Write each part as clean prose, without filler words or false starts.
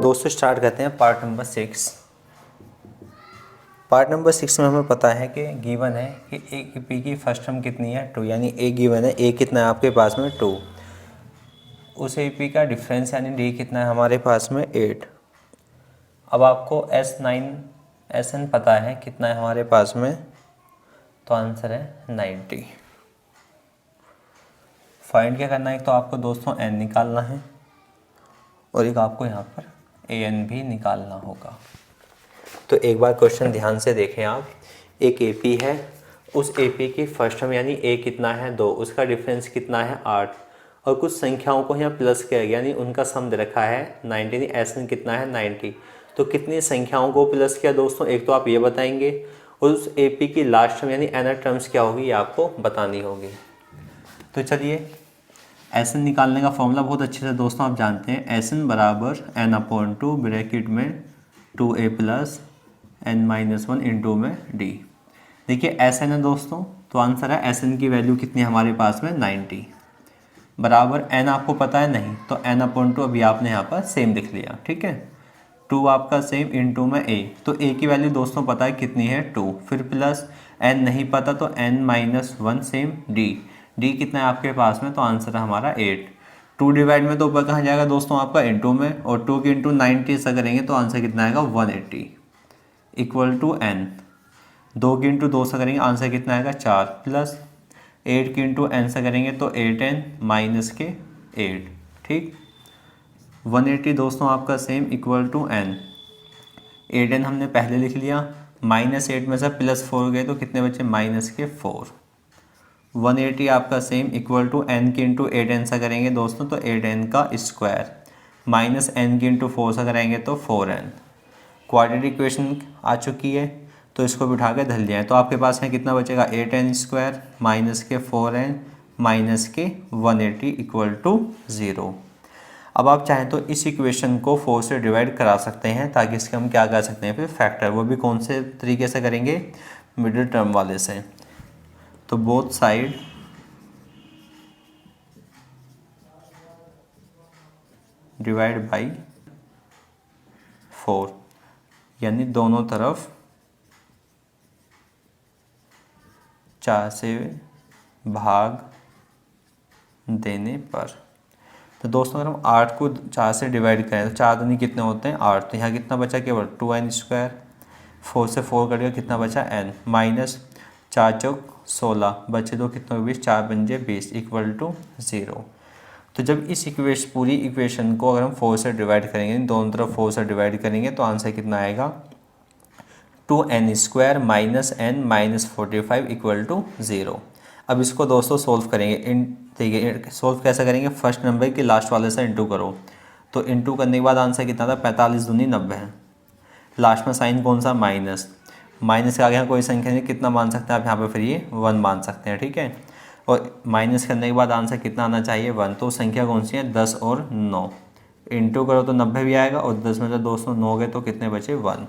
दोस्तों स्टार्ट करते हैं पार्ट नंबर 6। पार्ट नंबर 6 में हमें पता है कि गिवन है कि ए की पी की फर्स्ट टर्म कितनी है 2, यानी ए गिवन है, ए कितना है आपके पास में 2। उस ए पी का डिफरेंस यानी डी कितना है हमारे पास में 8। अब आपको एस एन पता है कितना है हमारे पास में, तो आंसर है 90। फाइंड क्या करना है, एक तो आपको दोस्तों एन निकालना है और एक आपको यहाँ पर ए एन भी निकालना होगा। तो एक बार क्वेश्चन ध्यान से देखें आप। एक ए पी है, उस ए पी की फर्स्ट टर्म यानी ए कितना है 2, उसका डिफरेंस कितना है 8 और कुछ संख्याओं को यहाँ प्लस किया गया यानी उनका सम दे रखा है 90, यानी एस एन कितना है 90। तो कितनी संख्याओं को प्लस किया दोस्तों, एक तो आप ये बताएंगे और उस ए पी की लास्ट टर्म यानी एनर टर्म्स क्या होगी ये आपको बतानी होगी। तो चलिए एस एन निकालने का फॉर्मूला बहुत अच्छे से दोस्तों आप जानते हैं। एस एन बराबर एन अपॉन 2 ब्रैकेट में 2a plus n minus 1 into में d। देखिए एस एन है दोस्तों, तो आंसर है एस एन की वैल्यू कितनी है हमारे पास में 90 बराबर n आपको पता है नहीं, तो n अपॉन 2 अभी आपने यहाँ पर सेम लिख लिया, ठीक है। 2 आपका सेम इंटू में a, तो a की वैल्यू दोस्तों पता है कितनी है 2, फिर प्लस n नहीं पता तो n माइनस 1 सेम d कितना है आपके पास में, तो आंसर है हमारा 8। 2 डिवाइड में तो ऊपर कहाँ जाएगा दोस्तों आपका इंटू में, और 2 की इंटू 90 ऐसा करेंगे तो आंसर कितना आएगा 180 इक्वल टू n। 2 की इंटू 2 से करेंगे आंसर कितना आएगा 4 प्लस 8 की इंटू n से करेंगे तो 8n माइनस के 8, ठीक। 180 दोस्तों आपका same equal to n। 8n हमने पहले लिख लिया, माइनस 8 में से प्लस 4 गए तो कितने बचे माइनस के 4। 180 आपका सेम इक्वल टू n की इंटू 8n सा करेंगे दोस्तों तो 8n का स्क्वायर माइनस n की इंटू 4 सा करेंगे तो 4n। क्वाड्रेटिक इक्वेशन आ चुकी है तो इसको बिठा के धल जाए तो आपके पास है कितना बचेगा 8n स्क्वायर माइनस के 4n माइनस के 180 इक्वल टू 0। अब आप चाहें तो इस इक्वेशन को 4 से डिवाइड करा सकते हैं ताकि इसके हम क्या कर सकते हैं फिर फैक्टर, वो भी कौन से तरीके से करेंगे मिडिल टर्म वाले से। तो बोथ साइड डिवाइड बाई 4, यानी दोनों तरफ 4 से भाग देने पर। तो दोस्तों अगर हम 8 को 4 से डिवाइड करें तो 4 दूनी कितने होते हैं 8, तो यहाँ कितना बचा केवल 2n स्क्वायर। 4 से 4 कट गया कितना बचा n माइनस 4 चौक 16 बचे दो कितने 20, 4 पंजे 20 इक्वल टू 0। तो जब इस पूरी इक्वेशन को अगर हम 4 से डिवाइड करेंगे, दोनों तरफ 4 से डिवाइड करेंगे तो आंसर कितना आएगा 2n square minus n minus 45 equal to 0। अब इसको दोस्तों सोल्व करेंगे, इन देखिए सोल्व कैसे करेंगे, फर्स्ट नंबर के लास्ट वाले से इंटू करो, तो इंटू करने के बाद आंसर कितना था 45 दूनी 90 है। लास्ट में साइन कौन सा माइनस, माइनस के आगे यहाँ कोई संख्या नहीं, कितना मान सकते हैं आप यहाँ पे फिर ये 1 मान सकते हैं, ठीक है। और माइनस करने के बाद आंसर कितना आना चाहिए 1, तो संख्या कौन सी है 10 और 9, इंटू करो तो 90 भी आएगा और 10 में से दोस्तों 9 गए तो कितने बचे 1।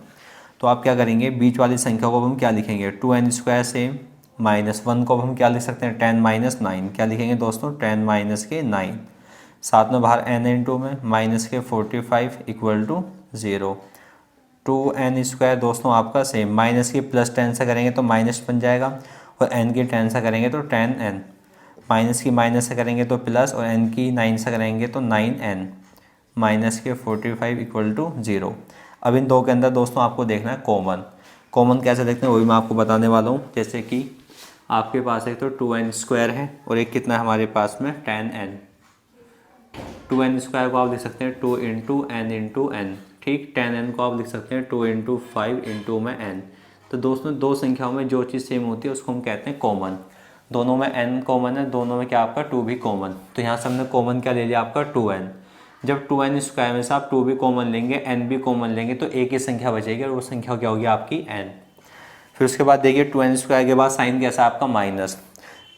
तो आप क्या करेंगे बीच वाली संख्या को हम क्या लिखेंगे 2n स्क्वायर से माइनस 1 को हम क्या लिख सकते हैं 10 माइनस 9, क्या लिखेंगे दोस्तों 10 माइनस के 9, साथ में बाहर n इंटू में माइनस के 45 इक्वल टू 0। 2n स्क्वायर दोस्तों आपका सेम माइनस की प्लस 10 से करेंगे तो माइनस बन जाएगा और n की 10 से करेंगे तो 10n, माइनस की माइनस से करेंगे तो प्लस और n की 9 से करेंगे तो 9n माइनस के 45 इक्वल टू 0। अब इन दो के अंदर दोस्तों आपको देखना है कॉमन कैसे देखते हैं वही मैं आपको बताने वाला हूँ। जैसे कि आपके पास एक तो 2n स्क्वायर है और एक कितना है हमारे पास में 10n। 2n स्क्वायर को आप लिख सकते हैं 2 इंटू n इंटू n, ठीक। 10n को आप लिख सकते हैं 2 इंटू 5 इंटू में n। तो दोस्तों दो संख्याओं में जो चीज़ सेम होती है उसको हम कहते हैं कॉमन। दोनों में n कॉमन है, दोनों में क्या आपका 2 भी कॉमन, तो यहाँ से हमने कॉमन क्या ले लिया आपका 2n। जब 2n स्क्वायर में से आप 2 भी कॉमन लेंगे n भी कॉमन लेंगे तो एक ही संख्या बचेगी और वो संख्या क्या होगी आपकी n। फिर उसके बाद देखिए 2n स्क्वायर के बाद साइन कैसा आपका माइनस,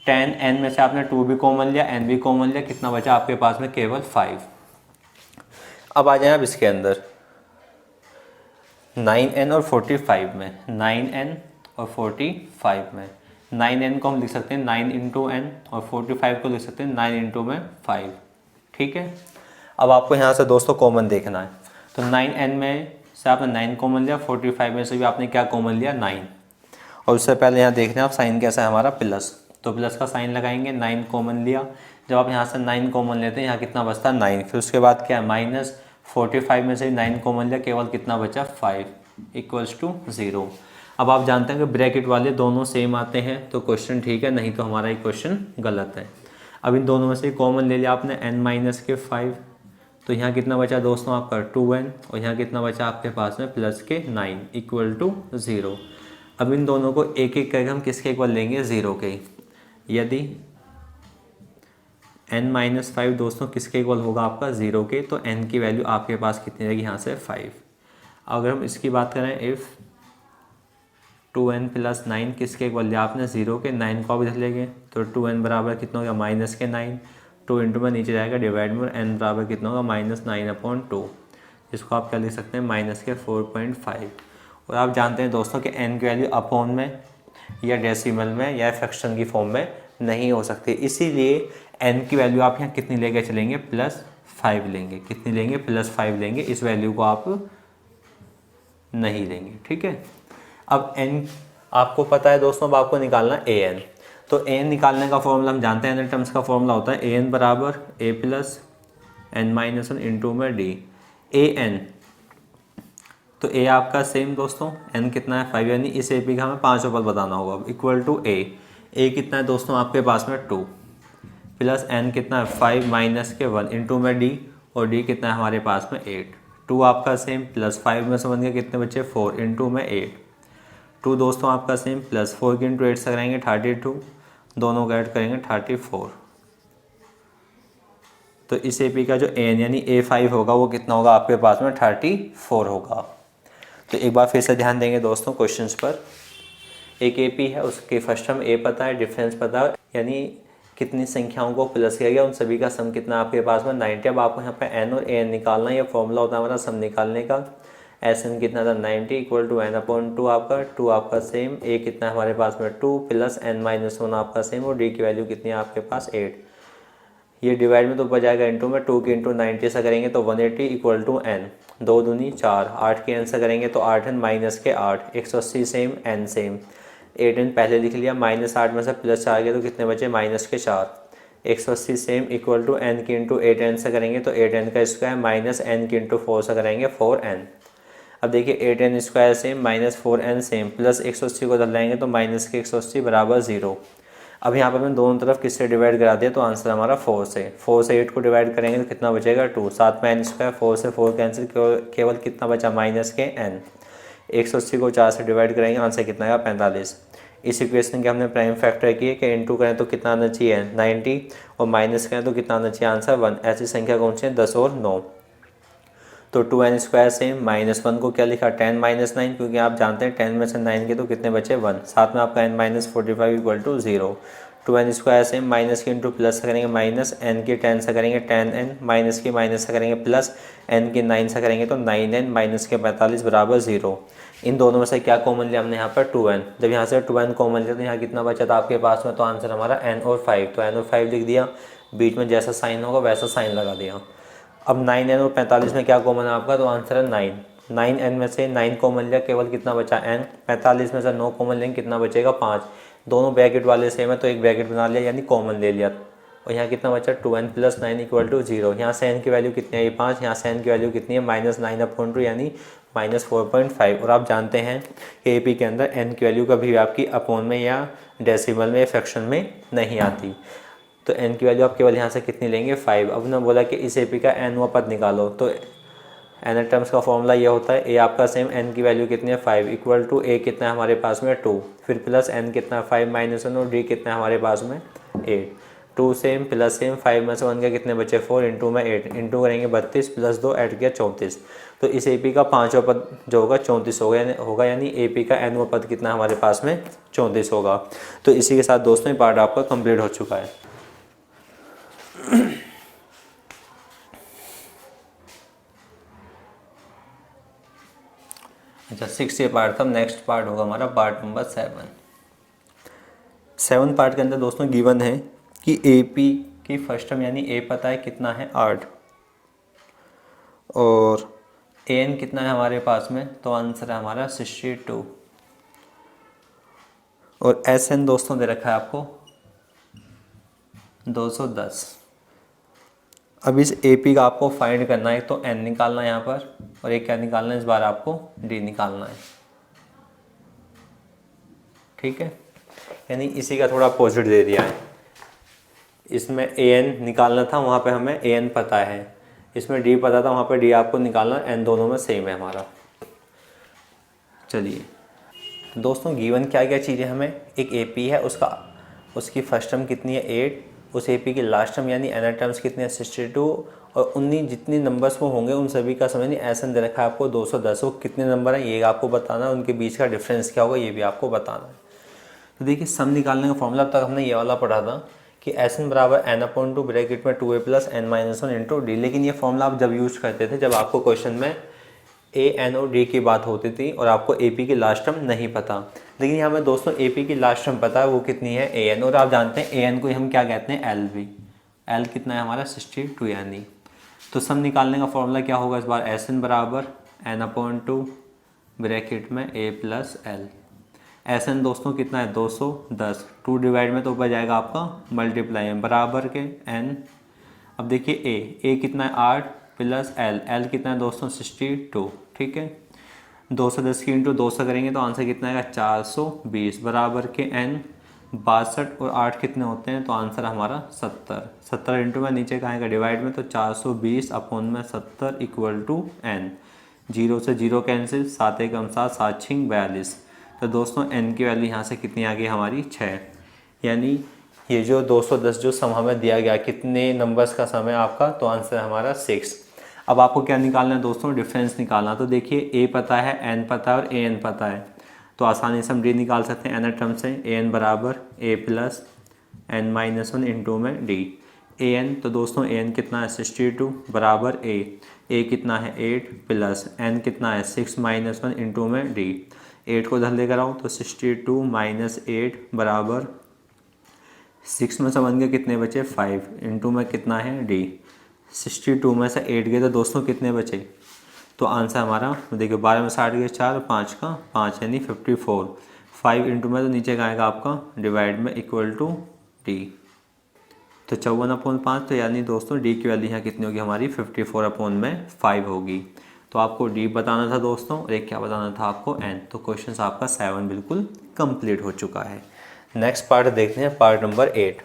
10n में से आपने 2 भी कॉमन लिया n भी कॉमन लिया, कितना बचा आपके पास में केवल 5। अब आ जाए आप इसके अंदर 9n और 45 में, 9n और 45 में 9n को हम लिख सकते हैं 9 इंटू n और 45 को लिख सकते हैं 9 इंटू में 5, ठीक है। अब आपको यहाँ से दोस्तों कॉमन देखना है, तो 9n में से आपने 9 कॉमन लिया, 45 में से भी आपने क्या कॉमन लिया 9। और उससे पहले यहाँ देख रहे हैं आप साइन कैसा है हमारा प्लस, तो प्लस का साइन लगाएंगे, 9 कॉमन लिया। जब आप यहाँ से 9 कॉमन लेते हैं यहाँ कितना बचता है 9, फिर उसके बाद क्या है माइनस 45 में से 9 कॉमन लिया, केवल कितना बचा 5 इक्वल्स टू 0। अब आप जानते हैं कि ब्रैकेट वाले दोनों सेम आते हैं तो क्वेश्चन ठीक है, नहीं तो हमारा ये क्वेश्चन गलत है। अब इन दोनों में से कॉमन ले लिया आपने n माइनस के 5, तो यहाँ कितना बचा दोस्तों आपका 2n, और यहाँ कितना बचा आपके पास में प्लस के 9 इक्वल टू 0। अब इन दोनों को एक एक करके हम किसके इक्वल लेंगे 0 के। यदि n माइनस 5 दोस्तों किसके इक्वल होगा आपका 0 के, तो n की वैल्यू आपके पास कितनी रहेगी यहाँ से 5। अगर हम इसकी बात करें इफ़ 2n प्लस 9 किसके इक्वल लिया आपने 0 के, 9 को आप इधर ले गए तो 2n बराबर कितना होगा माइनस के 9, 2 इंटू में नीचे जाएगा डिवाइड में, n बराबर कितना होगा माइनस 9/2, जिसको आप क्या लिख सकते हैं माइनस के 4.5। और आप जानते हैं दोस्तों कि n की वैल्यू अपॉन में या डेसिमल में या फ्रैक्शन की फॉर्म में नहीं हो सकती, इसीलिए n की वैल्यू आप यहाँ कितनी लेके चलेंगे +5 लेंगे। कितनी लेंगे +5 लेंगे, इस वैल्यू को आप नहीं लेंगे, ठीक है। अब n आपको पता है दोस्तों, अब आपको निकालना an, तो an निकालने का फॉर्मूला हम जानते हैं, n टर्म्स का फॉर्मूला होता है an बराबर a प्लस n-1 इंटू में d। an तो a आपका सेम दोस्तों, n कितना है 5, यानी इस AP का हमें 5 पद बताना होगा। अब इक्वल टू a कितना है दोस्तों आपके पास में 2, प्लस n कितना है 5 माइनस के 1 इंटू में d, और d कितना है हमारे पास में 8। 2 आपका सेम प्लस 5 में से बन गया कितने बच्चे 4 इंटू में 8। 2 दोस्तों आपका सेम प्लस 4 के इंटू 8 से कराएंगे 32, दोनों का ऐड करेंगे 34। तो इस AP का जो an यानी A5 होगा वो कितना होगा आपके पास में 34 होगा। तो एक बार फिर से ध्यान देंगे दोस्तों क्वेश्चंस पर। एक AP है, उसके फर्स्ट टर्म A पता है, डिफरेंस पता है, यानी कितनी संख्याओं को प्लस किया गया उन सभी का सम कितना आपके पास में 90। अब आपको यहाँ पे n और an निकालना है, ये फॉर्मूला होता है हमारा सम निकालने का। SN कितना था 90 इक्वल टू n/2 आपका, 2 आपका सेम, a कितना है हमारे पास में 2 प्लस n-1 आपका सेम, और d की वैल्यू कितनी है आपके पास 8। ये डिवाइड में तो ऊपर जाएगा इंटू में, 2 के इंटू 90 से करेंगे तो 180 इक्वल टू n, 2 दूनी 4, 8 के n से करेंगे तो 8n माइनस के 8, 180 सेम n सेम, 8n पहले लिख लिया, -8 में से प्लस 4 गया तो कितने बचे माइनस के 4, 180 सेम इक्वल टू n की इंटू 8n से करेंगे तो 8n का स्क्वायर माइनस n की इंटू 4 से करेंगे 4n। अब देखिए 8n square same minus 4n same plus 180 को लाएंगे तो माइनस के 180 बराबर 0। अब यहाँ पर मैंने दोनों तरफ किससे डिवाइड करा दिया, तो आंसर हमारा 4 से। 4 से 8 को डिवाइड करेंगे तो कितना बचेगा 2, साथ में n स्क्वायर, 4 से 4 कैंसिल, केवल कितना बचा माइनस के n। 180 को 4 से डिवाइड करेंगे, आंसर कितना आएगा 45। इस इक्वेशन के हमने प्राइम फैक्टर किए कि इंटू करें तो कितना आना चाहिए 90, और माइनस करें तो कितना आना चाहिए आंसर 1। ऐसी संख्या कौन सी है 10 और 9। तो 2n स्क्वायर सेम, -1 को क्या लिखा 10 - 9, क्योंकि आप जानते हैं 10 में से 9 के तो कितने बचे 1, साथ में आपका n-45 equal to 0। 2n square same, minus की इंटू प्लस से करेंगे माइनस, n की 10 से करेंगे 10n, माइनस की माइनस से करेंगे प्लस, n की 9 से करेंगे तो 9n माइनस के 45 बराबर 0। इन दोनों में से क्या कॉमन लिया हमने यहाँ पर 2n, जब यहाँ से 2n कॉमन लिया तो यहाँ कितना बचा था आपके पास में, तो आंसर हमारा n और 5, तो n और 5 लिख दिया, बीच में जैसा साइन होगा वैसा साइन लगा दिया। अब 9n और 45 में क्या कॉमन है आपका, तो आंसर है 9। 9n में से 9 कॉमन लिया, केवल कितना बचा n, 45 में से 9 कॉमन लेंगे कितना बचेगा 5। दोनों ब्रैकेट वाले सेम है तो एक ब्रैकेट बना लिया यानी कॉमन ले लिया, और यहाँ कितना बचा 2n प्लस 9 इक्वल टू 0। यहाँ से n की वैल्यू कितनी है 5, यहाँ से n की वैल्यू कितनी है -9/2 यानी -4.5। और आप जानते हैं कि AP के अंदर n की वैल्यू कभी भी आपकी अपॉन में या डेसिमल में या फ्रैक्शन में नहीं आती, तो n की वैल्यू आप केवल यहाँ से कितनी लेंगे 5। अब ना बोला कि इस AP का nवां पद निकालो, तो n टर्म्स का फॉर्मूला ये होता है, a आपका सेम, n की वैल्यू कितनी है 5 इक्वल टू a कितना है हमारे पास में 2, फिर प्लस n कितना है 5 - 1, और d कितना है हमारे पास में 8। 2 सेम प्लस सेम, 5 में से 1 के कितने बचे 4 इंटू में 8, इंटू करेंगे 32 प्लस 2 ऐड किया 34। तो इस AP का 5वां पद जो होगा 34 होगा, यानी AP का nवां पद कितना हमारे पास में 34 होगा। तो इसी के साथ दोस्तों ये पार्ट आपका कंप्लीट हो चुका है। अच्छा 6 ये पार्ट था, नेक्स्ट पार्ट होगा हमारा पार्ट नंबर 7 पार्ट के अंदर दोस्तों गिवन है कि AP की फर्स्ट टर्म यानी a पता है कितना है 8, और ए एन कितना है हमारे पास में, तो आंसर है हमारा 62। और एस एन दोस्तों दे रखा है आपको 210। अब इस ए पी का आपको फाइंड करना है, तो एन निकालना है यहाँ पर, और एक क्या निकालना है, इस बार आपको डी निकालना है। ठीक है, यानी इसी का थोड़ा अपोजिट दे दिया है। इसमें ए एन निकालना था, वहाँ पे हमें ए एन पता है, इसमें डी पता था, वहाँ पे डी आपको निकालना, एन दोनों में सेम है हमारा। चलिए दोस्तों, गिवन क्या क्या चीज़ें हमें, एक ए पी है, उसकी फर्स्ट टर्म कितनी है 8, उस ए पी की लास्ट टर्म यानी एनर टर्म्स कितनी है 62, और 19 जितने नंबर्स वो होंगे उन सभी का समझ नहीं, ऐसा दे रखा है आपको 210, वो कितने नंबर हैं ये आपको बताना है, उनके बीच का डिफरेंस क्या होगा ये भी आपको बताना है। तो देखिए सम निकालने का फॉर्मूला अब तक हमने ये वाला पढ़ा था कि एस एन बराबर एन अपॉन टू ब्रैकेट में 2a plus N minus one into D, लेकिन ये फॉर्मूला आप जब यूज करते थे जब आपको क्वेश्चन में ए एन और डी की बात होती थी और आपको ए पी की लास्ट टर्म नहीं पता। लेकिन यहाँ में दोस्तों ए पी की लास्ट टर्म पता है, वो कितनी है ए एन, और आप जानते हैं ए एन को हम क्या कहते हैं एल भी, एल कितना है हमारा 62 यानी। तो सम निकालने का फॉर्मूला क्या होगा इस बार, एस एन बराबर एन अपॉन टू ब्रैकेट में ए प्लस एल। एस एन दोस्तों कितना है 210, 2 डिवाइड में तो ऊपर जाएगा आपका मल्टीप्लाई में, बराबर के एन। अब देखिए ए कितना है 8 प्लस एल, एल कितना है दोस्तों 62। ठीक है, 210 की इंटू 200 करेंगे तो आंसर कितना आएगा 420, बराबर के एन 62 और 8 कितने होते हैं, तो आंसर हमारा 70। 70 इंटू में नीचे का आएगा डिवाइड में, तो 420 अपॉन में 70 इक्वल टू एन। 0 से 0 कैंसिल, 7 एकम 7, 7 छिंग 42। तो दोस्तों एन की वैल्यू यहाँ से कितनी आ गई हमारी 6, यानी ये जो 210 जो सम हमें दिया गया कितने नंबर्स का सम है आपका, तो आंसर हमारा 6। अब आपको क्या निकालना है दोस्तों, डिफरेंस निकालना। तो देखिए ए पता है, एन पता है और ए एन पता है, तो आसानी से हम डी निकाल सकते हैं एन टर्म से। ए एन बराबर A plus N minus one into में डी। ए एन तो दोस्तों ए एन कितना है 62 बराबर ए कितना है 8 प्लस एन कितना है 6 माइनस वन इंटू में डी। 8 को इधर लेकर आओ तो 62 माइनस 8 बराबर 6 में से बन गए कितने बचे 5 इंटू में कितना है डी। 62 में से 8 गए तो दोस्तों कितने बचे, तो आंसर हमारा देखिए 12 में 60 गए 4, 5 का 5 यानी 54। 5 इंटू में तो नीचे का आएगा आपका डिवाइड में इक्वल टू डी, तो 54/5, तो यानी दोस्तों डी की वैल्यू यहाँ कितनी होगी हमारी 54/5 होगी। तो आपको डी बताना था दोस्तों, और एक क्या बताना था आपको एन। तो क्वेश्चन आपका 7 बिल्कुल कंप्लीट हो चुका है। नेक्स्ट पार्ट देखते हैं, पार्ट नंबर 8।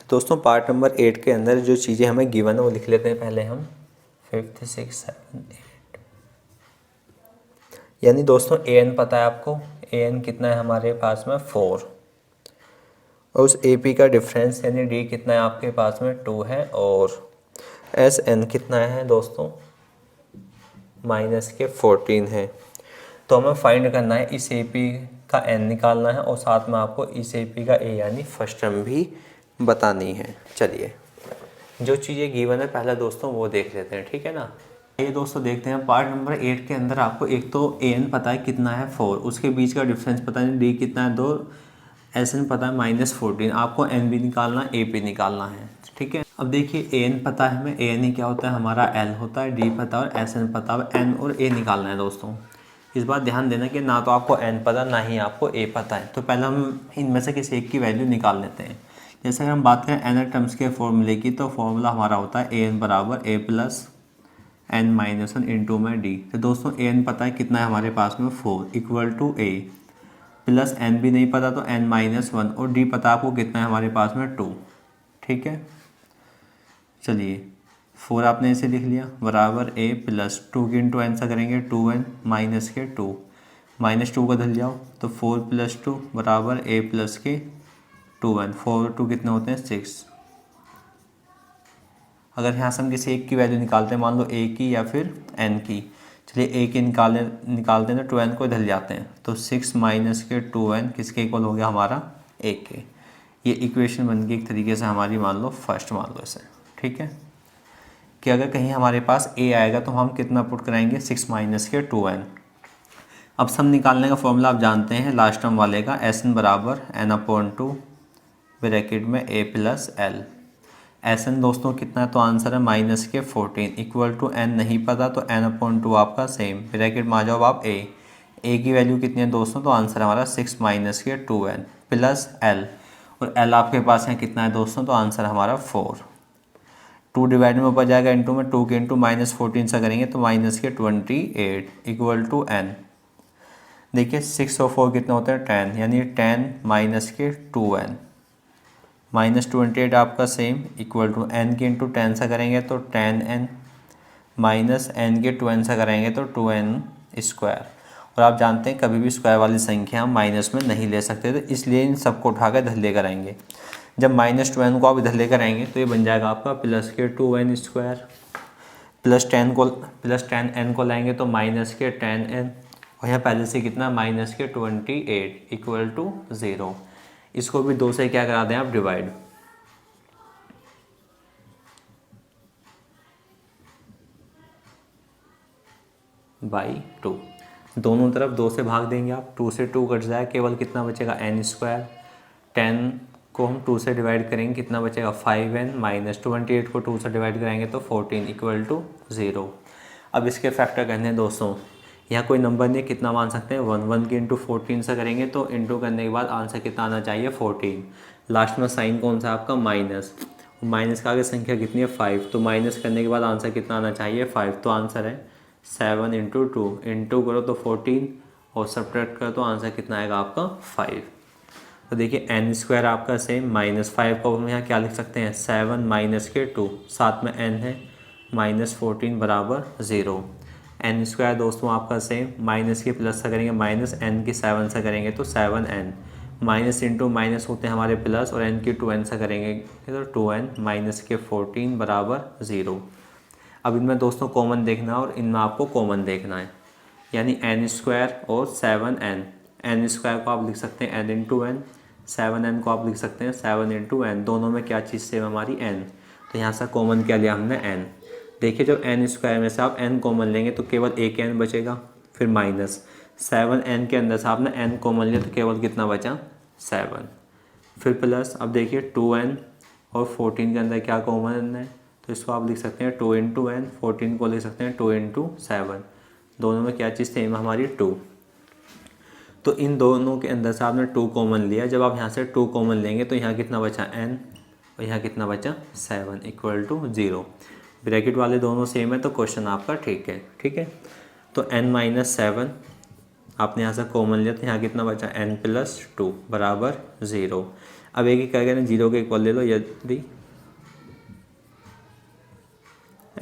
दोस्तों पार्ट नंबर 8 के अंदर जो चीज़ें हमें गिवन है वो लिख लेते हैं पहले हम। 5th 6 7 8, यानी दोस्तों ए एन पता है आपको, ए एन कितना है हमारे पास में 4, और उस ए पी का डिफरेंस यानी डी कितना है आपके पास में 2 है, और एस एन कितना है दोस्तों माइनस के 14 है। तो हमें फाइंड करना है इस ए पी का एन निकालना है, और साथ में आपको इस ए पी का ए यानी फर्स्ट टर्म भी बतानी है। चलिए जो चीज़ें गिवन है पहले दोस्तों वो देख लेते हैं, ठीक है ना। ये दोस्तों देखते हैं पार्ट नंबर 8 के अंदर आपको एक तो ए एन पता है कितना है 4, उसके बीच का डिफरेंस पता नहीं डी कितना है 2, एस एन पता है -14, आपको एन भी निकालना ए पी निकालना है, ठीक है। अब देखिए ए एन पता है हमें, ए एन ही क्या होता है हमारा एल होता है, डी पता है और एस एन पता है, एन और ए निकालना है दोस्तों। इस बात ध्यान देना कि ना तो आपको एन पता ना ही आपको ए पता है, तो पहले हम इनमें से किसी एक की वैल्यू निकाल लेते हैं। जैसे अगर हम बात करें एन टर्म्स के फॉर्मूले की, तो फॉर्मूला हमारा होता है ए एन बराबर A plus N minus one into में डी। तो दोस्तों ए एन पता है कितना है हमारे पास में 4 equal to A plus N भी नहीं पता तो एन माइनस वन, और डी पता आपको कितना है हमारे पास में 2, ठीक है। चलिए 4 आपने इसे लिख लिया बराबर ए प्लस 2 की इंटू एन सा करेंगे 2n माइनस के 2, -2 को धल जाओ तो 4 + 2 बराबर ए प्लस के 2n, 4 और 2 कितने होते हैं 6। अगर यहाँ से हम किसी एक की वैल्यू निकालते हैं, मान लो ए की या फिर एन की, चलिए ए के निकालते हैं तो 2n को इधर ले जाते हैं, तो 6 माइनस के 2n किसके इक्वल हो गया हमारा, ए के। ये इक्वेशन बन गई एक तरीके से हमारी, मान लो फर्स्ट मान लो इसे, ठीक है। कि अगर कहीं हमारे पास ए आएगा तो हम कितना पुट कराएंगे, 6 माइनस के 2n। अब सम निकालने का फॉर्मूला आप जानते हैं लास्ट टर्म वाले का, एस एन बराबर n/2 ब्रैकेट में a plus L. S N दोस्तों कितना है, तो आंसर है माइनस के 14 इक्वल टू एन नहीं पता तो n/2 आपका सेम, ब्रैकेट में आ जाओ आप ए की वैल्यू कितनी है दोस्तों, तो आंसर हमारा 6 माइनस के 2n प्लस एल, और एल आपके पास है कितना है दोस्तों, तो आंसर हमारा 4। 2 डिवाइड में ऊपर जाएगा इंटू में, 2 के इंटू -14 से करेंगे तो माइनस के 28 इक्वल टू एन। देखिए 6 और 4 कितने होते हैं, 10, यानी 10 माइनस के 2n -28 आपका सेम इक्वल टू एन के इंटू 10 से करेंगे तो 10n माइनस एन के 2n से करेंगे तो 2n स्क्वायर। और आप जानते हैं कभी भी स्क्वायर वाली संख्या हम माइनस में नहीं ले सकते, तो इसलिए इन सबको उठाकर इधर लेकर आएंगे। जब -2n को आप इधर लेकर आएंगे तो ये बन जाएगा आपका प्लस के 2n स्क्वायर, प्लस 10n को लाएंगे तो माइनस के 10n, और यहाँ पहले से कितना माइनस के 28 इक्वल टू 0। इसको भी 2 से क्या करा दें आप, डिवाइड। बाई 2, दोनों तरफ 2 से भाग देंगे आप, 2 से 2 कट जाए, केवल कितना बचेगा n स्क्वायर। 10 को हम 2 से डिवाइड करेंगे, कितना बचेगा 5n, माइनस 28 को 2 से डिवाइड करेंगे तो 14 इक्वल टू 0। अब इसके फैक्टर कहने हैं दोस्तों, यहाँ कोई नंबर नहीं, कितना मान सकते हैं 1 के इंटू 14 से करेंगे तो इंटू करने के बाद आंसर कितना आना चाहिए 14। लास्ट में साइन कौन सा आपका, माइनस, माइनस का आगे संख्या कितनी है 5, तो माइनस करने के बाद आंसर कितना आना चाहिए 5, तो आंसर है 7 इंटू 2, इंटू करो तो 14 और सब्ट्रैक्ट करो तो आंसर कितना आएगा आपका 5। तो देखिए n स्क्वायर आपका सेम, -5 को हम यहाँ क्या लिख सकते हैं 7 माइनस के 2, साथ में n है -14 बराबर 0। n स्क्वायर दोस्तों आपका सेम, माइनस के प्लस से करेंगे माइनस, n की 7 से करेंगे तो 7n, माइनस इंटू माइनस होते हैं हमारे प्लस, और n की 2n से करेंगे तो 2n माइनस के 14 बराबर 0। अब इनमें दोस्तों कॉमन देखना है और इनमें आपको कॉमन देखना है, यानी n स्क्वायर और 7n। n स्क्वायर को आप लिख सकते हैं n इंटू एन, 7n को आप लिख सकते हैं 7 इंटू एन, दोनों में क्या चीज़ सेम हमारी n, तो यहाँ से कॉमन क्या लिया हमने n। देखिए जब n स्क्वायर में से आप n कॉमन लेंगे तो केवल एक n बचेगा, फिर माइनस 7n के अंदर से आपने n कॉमन लिया तो केवल कितना बचा 7, फिर प्लस। अब देखिए 2n और 14 के अंदर क्या कॉमन है, तो इसको आप लिख सकते हैं 2 इंटू एन, 14 को लिख सकते हैं 2 इंटू 7, दोनों में क्या चीज़ सेम हमारी 2। तो इन दोनों के अंदर से आपने 2 कॉमन लिया, जब आप यहाँ से 2 कॉमन लेंगे तो यहाँ कितना बचा n और यहाँ कितना बचा 7 इक्वल टू 0। ब्रैकेट वाले दोनों सेम है तो क्वेश्चन आपका ठीक है, ठीक है। तो n माइनस 7 आपने यहाँ से कॉमन लिया तो यहाँ कितना बचा n प्लस 2 बराबर 0। अब एक ही करके ना 0 के इक्वल ले लो, यदि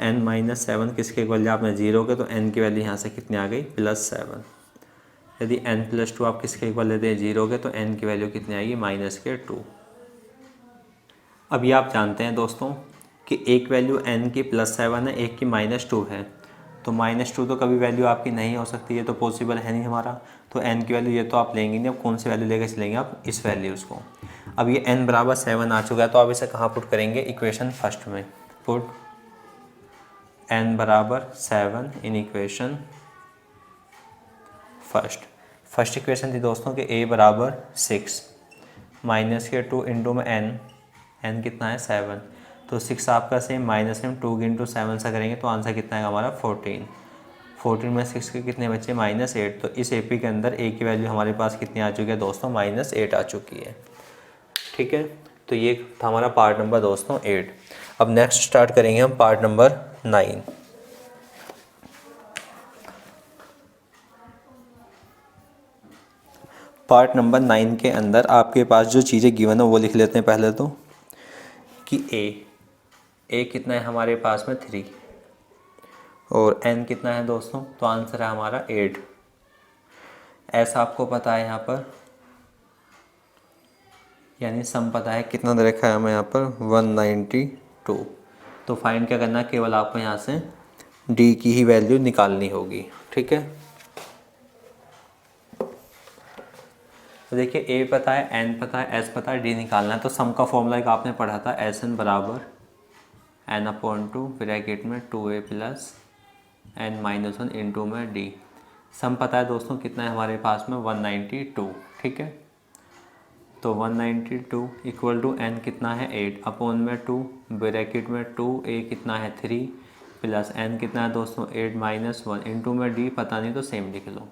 n माइनस 7 किसके इक्वल लिया आपने 0 के, तो n की वैल्यू यहाँ से कितनी आ गई +7। यदि n प्लस 2 आप किसके इक्वल लेते हैं 0 के, तो n की वैल्यू कितनी आएगी -2। अभी आप जानते हैं दोस्तों कि एक वैल्यू n की +7 है, एक की -2 है, तो -2 तो कभी वैल्यू आपकी नहीं हो सकती, ये तो पॉसिबल है नहीं हमारा, तो n की वैल्यू ये तो आप लेंगे नहीं। अब कौन सी वैल्यू लेकर चलेंगे आप, इस वैल्यूज़ को। अब ये n बराबर 7 आ चुका है, तो आप इसे कहाँ पुट करेंगे, इक्वेशन फर्स्ट में। पुट n बराबर 7 इन इक्वेशन फर्स्ट इक्वेशन थी दोस्तों कि a बराबर 6 माइनस के 2 इंटू में n कितना है 7, तो 6 आपका सेम, माइनस में 2 इंटू 7 से करेंगे तो आंसर कितना है हमारा 14 में 6 के कितने बच्चे -8। तो इस एपी के अंदर a की वैल्यू हमारे पास कितनी आ चुकी है दोस्तों, -8 आ चुकी है, ठीक है। तो ये था हमारा पार्ट नंबर दोस्तों 8। अब नेक्स्ट स्टार्ट करेंगे हम पार्ट नंबर 9। पार्ट नंबर 9 के अंदर आपके पास जो चीज़ें गिवन है वो लिख लेते हैं पहले तो, कि a कितना है हमारे पास में 3 और n कितना है दोस्तों, तो आंसर है हमारा 8। ऐसा आपको पता है यहाँ पर, यानी सम पता है कितना दे रखा है हमें यहाँ पर 192। तो फाइंड क्या करना है, केवल आपको यहाँ से डी की ही वैल्यू निकालनी होगी। ठीक है, तो देखिए ए पता है, एन पता है, एस पता है, डी निकालना है। तो सम का फॉर्मूला एक आपने पढ़ा था, एस एन बराबर एन अपॉन टू ब्रैकेट में 2a plus N minus 1 into में डी। सम पता है दोस्तों कितना है हमारे पास में 192। ठीक है, तो 192 इक्वल टू एन कितना है 8 अपॉन में 2 ब्रैकेट में 2a कितना है 3 प्लस एन कितना है दोस्तों 8 माइनस 1 इंटू में डी पता नहीं तो सेम लिख लो।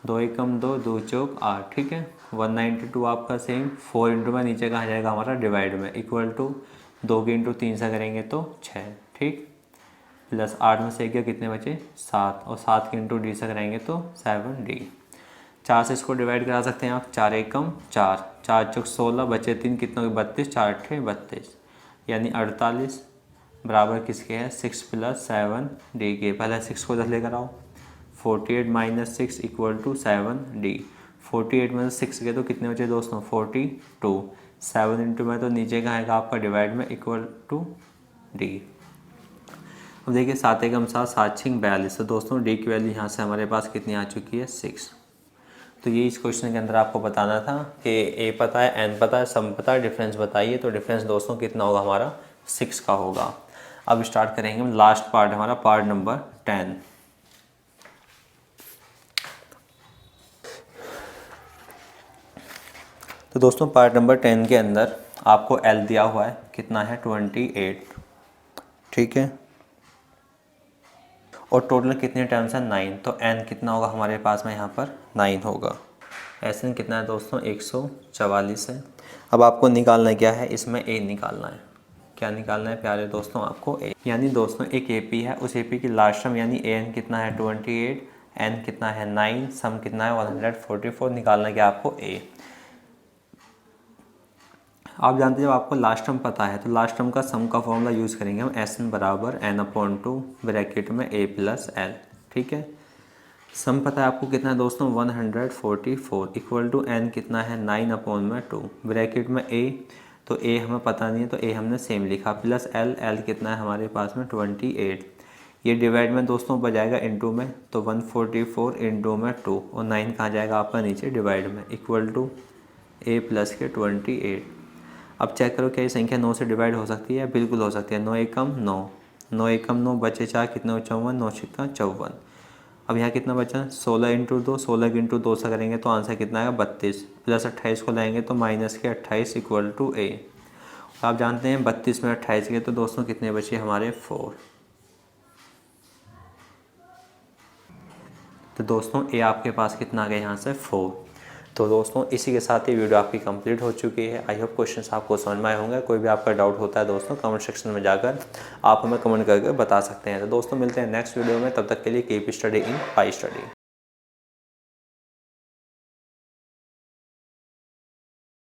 2 एकम 2, 2 चौक 8। ठीक है, 192 आपका सेम 4 इंटू में नीचे का आ जाएगा हमारा डिवाइड में इक्वल टू 2 के इंटू 3 से करेंगे तो 6। ठीक, प्लस 8 में से गया कितने बचे 7 और 7 के इंटू डी से करेंगे तो 7d। 4 से इसको डिवाइड करा सकते हैं आप, 4 एकम 4, 4 चौक 16 बचे 3 कितने 32, 4 अट्ठे 32 यानी 48 बराबर किसके है 6 प्लस 7d के। पहले 6 को 10 लेकर आओ, 48 माइनस 6 इक्वल टू 7d। 48 में 6 गए तो कितने बचे दोस्तों 42, 7 इंटू में तो नीचे का आएगा आपका डिवाइड में इक्वल टू d। अब देखिए 7 एकम 7, 7 छिंग 42। तो दोस्तों डी की वैल्यू यहाँ से हमारे पास कितनी आ चुकी है 6। तो ये इस क्वेश्चन के अंदर आपको बताना था कि ए पता है, एन पता है, सम पता है, डिफरेंस बताइए। तो डिफरेंस दोस्तों कितना होगा हमारा 6 का होगा। अब स्टार्ट करेंगे हम लास्ट पार्ट, हमारा पार्ट नंबर 10। तो दोस्तों पार्ट नंबर 10 के अंदर आपको एल दिया हुआ है कितना है 28। ठीक है, और टोटल कितने टर्म्स हैं 9। तो एन कितना होगा हमारे पास में यहाँ पर 9 होगा। एस एन कितना है दोस्तों 144 है। अब आपको निकालना क्या है, इसमें ए निकालना है। क्या निकालना है प्यारे दोस्तों आपको ए, यानी दोस्तों एक ए पी है, उस ए पी की लास्ट टर्म यानी ए एन कितना है 28, एन कितना है 9, सम कितना है 144। निकालना क्या आपको ए। आप जानते हैं जब आपको लास्ट टर्म पता है तो लास्ट टर्म का सम का फॉर्मूला यूज़ करेंगे हम, एस एन बराबर एन अपॉन टू ब्रैकेट में ए प्लस एल। ठीक है, सम पता है आपको कितना है दोस्तों 144 इक्वल टू एन कितना है 9 अपॉन में 2 ब्रैकेट में ए, तो ए हमें पता नहीं है तो ए हमने सेम लिखा, प्लस एल, एल कितना है हमारे पास में 28। ये डिवाइड में दोस्तों बजाएगा इंटू में, तो 144 इंटू में 2 और 9 कहाँ जाएगा आपका नीचे डिवाइड में इक्वल टू ए प्लस के 28। अब चेक करो क्या ये संख्या 9 से डिवाइड हो सकती है, बिल्कुल हो सकती है। 9 एकम 9, 9 एकम 9 बचे 4 कितने 54, 9 छिक्का 54। अब यहाँ कितना बचा 16 इंटू 2, 16 इंटू 2 से करेंगे तो आंसर कितना आएगा 32, प्लस 28 को लाएंगे तो माइनस के 28 इक्वल टू ए। आप जानते हैं 32 में 28 के तो दोस्तों कितने बचे हमारे 4। तो दोस्तों ए आपके पास कितना आ गया यहाँ से 4। तो दोस्तों इसी के साथ ये वीडियो आपकी कंप्लीट हो चुकी है। आई होप क्वेश्चंस आपको समझ में आए होंगे। कोई भी आपका डाउट होता है दोस्तों कमेंट सेक्शन में जाकर आप हमें कमेंट करके बता सकते हैं। तो दोस्तों मिलते हैं नेक्स्ट वीडियो में, तब तक के लिए keep study in pi study.